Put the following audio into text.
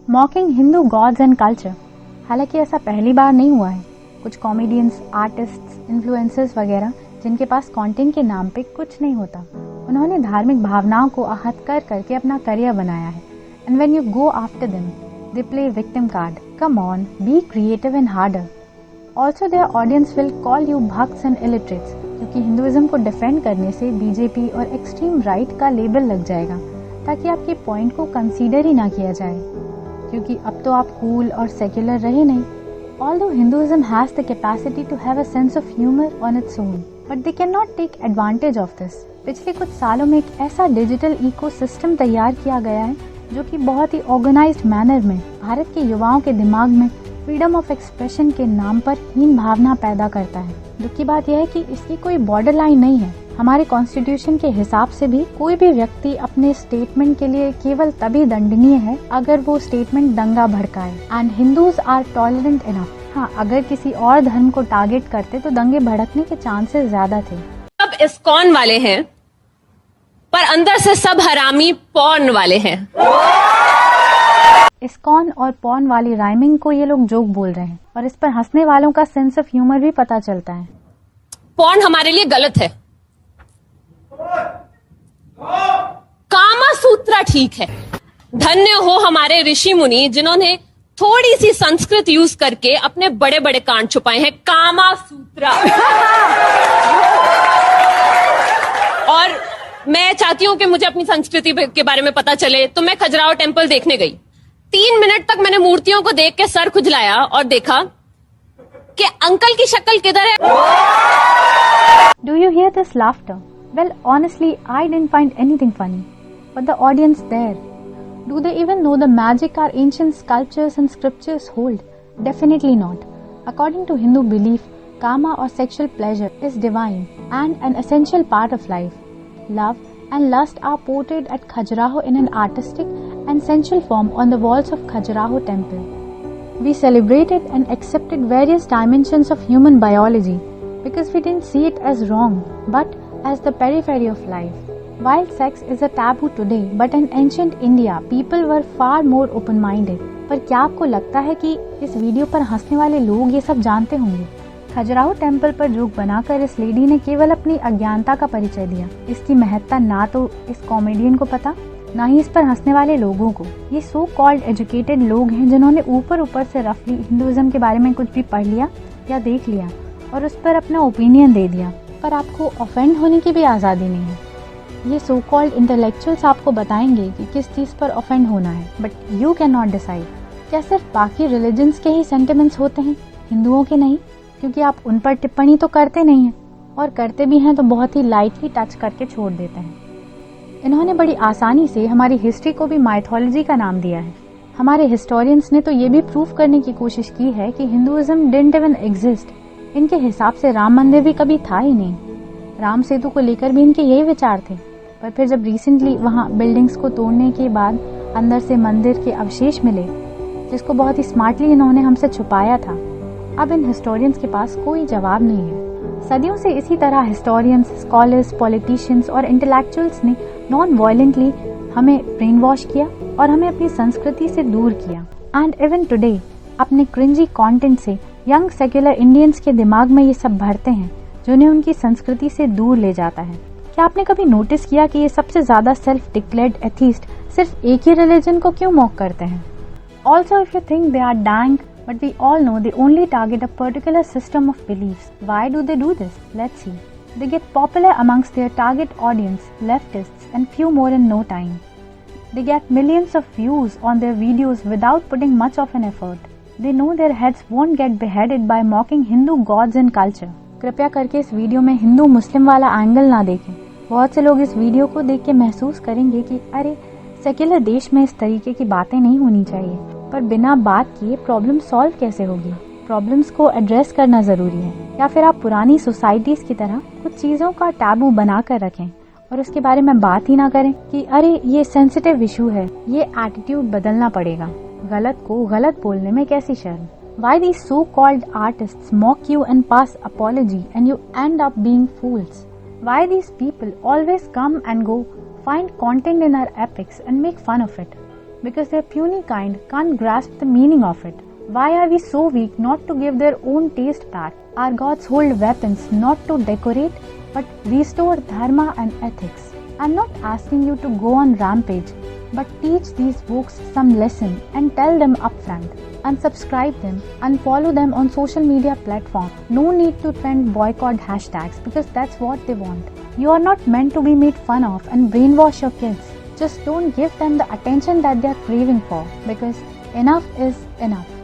मॉकिंग Hindu gods and culture. हालांकि ऐसा पहली बार नहीं हुआ है। कुछ कॉमेडियंस, आर्टिस्ट्स, इन्फ्लुएंसर्स वगैरह जिनके पास कंटेंट के नाम पे कुछ नहीं होता, उन्होंने धार्मिक भावनाओं को आहत कर करके अपना करियर बनाया है। And when you go after them, they play victim card. Come on, be creative and harder. Also their audience will call you भक्स एंड इलिटरेट्स, क्योंकि हिंदुइज्म को डिफेंड करने से बीजेपी और एक्सट्रीम राइट का लेबल लग जाएगा, ताकि आपके पॉइंट को कंसीडर ही ना किया जाए, क्योंकि अब तो आप कूल और सेक्युलर रहे नहीं। Although Hinduism has the capacity to have a sense of humor on its own, but they cannot take advantage of this. पिछले कुछ सालों में एक ऐसा डिजिटल इकोसिस्टम तैयार किया गया है जो कि बहुत ही ऑर्गेनाइज्ड मैनर में भारत के युवाओं के दिमाग में फ्रीडम ऑफ एक्सप्रेशन के नाम पर हीन भावना पैदा करता है। दुख की बात यह है कि इसकी कोई बॉर्डर लाइन नहीं है। हमारे कॉन्स्टिट्यूशन के हिसाब से भी कोई भी व्यक्ति अपने स्टेटमेंट के लिए केवल तभी दंडनीय है अगर वो स्टेटमेंट दंगा भड़काए। And Hindus are tolerant enough. हाँ, अगर किसी और धर्म को टारगेट करते तो दंगे भड़कने के चांसेस ज्यादा थे। सब इस्कॉन वाले हैं, पर अंदर से सब हरामी पॉर्न वाले हैं। इस्कॉन और पॉर्न वाली राइमिंग को ये लोग जोक बोल रहे हैं, और इस पर हंसने वालों का सेंस ऑफ ह्यूमर भी पता चलता है। पॉर्न हमारे लिए गलत है, कामा सूत्रा ठीक है। धन्य हो हमारे ऋषि मुनि जिन्होंने थोड़ी सी संस्कृत यूज करके अपने बड़े बड़े कांड छुपाए हैं। कामा सूत्रा। और मैं चाहती हूं कि मुझे अपनी संस्कृति के बारे में पता चले, तो मैं खजुराहो टेम्पल देखने गई। 3 मिनट तक मैंने मूर्तियों को देख के सर खुजलाया और देखा कि अंकल की शक्ल किधर है। Do you hear this laughter? Well, honestly, I didn't find anything funny. But the audience there, do they even know the magic our ancient sculptures and scriptures hold? Definitely not. According to Hindu belief, kama or sexual pleasure is divine and an essential part of life. Love and lust are portrayed at Khajuraho in an artistic and sensual form on the walls of Khajuraho temple. We celebrated and accepted various dimensions of human biology because we didn't see it as wrong, but as the periphery of life. While sex is a taboo today, but in ancient India, people were far more open-minded. पर क्या आपको लगता है कि इस video पर हंसने वाले लोग ये सब जानते होंगे? खजुराहो टेम्पल पर जोक बनाकर इस लेडी ने केवल अपनी अज्ञानता का परिचय दिया। इसकी महत्ता ना तो इस कॉमेडियन को पता, ना ही इस पर हंसने वाले लोगों को। ये सो कॉल्ड एजुकेटेड लोग हैं जिन्होंने ऊपर ऊपर से रफली हिंदुइज्म के बारे में कुछ भी पढ़ लिया या देख लिया और उस पर अपना ओपिनियन दे दिया। पर आपको ऑफेंड होने की भी आज़ादी नहीं है। ये सो कॉल्ड इंटेलेक्चुअल्स आपको बताएंगे कि किस चीज़ पर ऑफेंड होना है, but you can not decide. क्या सिर्फ बाकी रिलीजन्स के ही सेंटिमेंट्स होते हैं, हिंदुओं के नहीं? क्योंकि आप उन पर टिप्पणी तो करते नहीं हैं, और करते भी हैं तो बहुत ही लाइटली टच करके छोड़ देते हैं। इन्होंने बड़ी आसानी से हमारी हिस्ट्री को भी माइथोलॉजी का नाम दिया है। हमारे हिस्टोरियंस ने तो ये भी प्रूव करने की कोशिश की है कि हिंदुइज्म डिडंट इवन एग्जिस्ट। इनके हिसाब से राम मंदिर भी कभी था ही नहीं। राम सेतु को लेकर भी इनके यही विचार थे, पर फिर जब रिसेंटली वहाँ बिल्डिंग्स को तोड़ने के बाद अंदर से मंदिर के अवशेष मिले, जिसको बहुत ही स्मार्टली इन्होंने हमसे छुपाया था, अब इन हिस्टोरियंस के पास कोई जवाब नहीं है। सदियों से इसी तरह हिस्टोरियंस, स्कॉलर्स, पॉलिटिशियंस और इंटेलेक्चुअल्स ने नॉन वायलेंटली हमें ब्रेन वॉश किया और हमें अपनी संस्कृति से दूर किया। एंड इवन टुडे अपने क्रिंजी कंटेंट से यंग सेक्युलर इंडियंस के दिमाग में ये सब भरते हैं, जो उन्हें उनकी संस्कृति से दूर ले जाता है। क्या आपने कभी नोटिस किया कि ये सबसे ज्यादा सेल्फ डिक्लेयर्ड एथीस्ट सिर्फ एक ही रिलीजन को क्यों मॉक करते हैं? Also if you think they are dang, but we all know they only target a particular system of beliefs. Why do they do this? Let's see. They get popular amongst their target audience, leftists, and few more in no time. They get millions of views on their videos without putting much of an effort. They know their heads won't get beheaded by mocking Hindu gods and culture. कृपया करके इस video में हिंदू मुस्लिम वाला angle ना देखें। बहुत से लोग इस वीडियो को देख के महसूस करेंगे कि अरे सेक्युलर देश में इस तरीके की बातें नहीं होनी चाहिए, पर बिना बात किए प्रॉब्लम सॉल्व कैसे होगी? प्रॉब्लम्स को एड्रेस करना जरूरी है। या फिर आप पुरानी सोसाइटीज की तरह कुछ चीजों का टैबू बना कर रखें और उसके बारे में बात ही ना करें कि अरे ये सेंसिटिव इशू है। ये एटीट्यूड बदलना पड़ेगा। गलत को गलत बोलने में कैसी शर्म? Why these so-called artists mock you and pass apology and you end up being fools? Why these people always come and go, find content in our epics and make fun of it? because their puny kind can't grasp the meaning of it. Why are we so weak not to give their own taste back? Our gods hold weapons not to decorate but restore dharma and ethics. I'm not asking you to go on rampage, but teach these books some lesson and tell them upfront. Unsubscribe them, unfollow them on social media platforms. No need to trend boycott hashtags because that's what they want. You are not meant to be made fun of and brainwash your kids. Just don't give them the attention that they are craving for because enough is enough.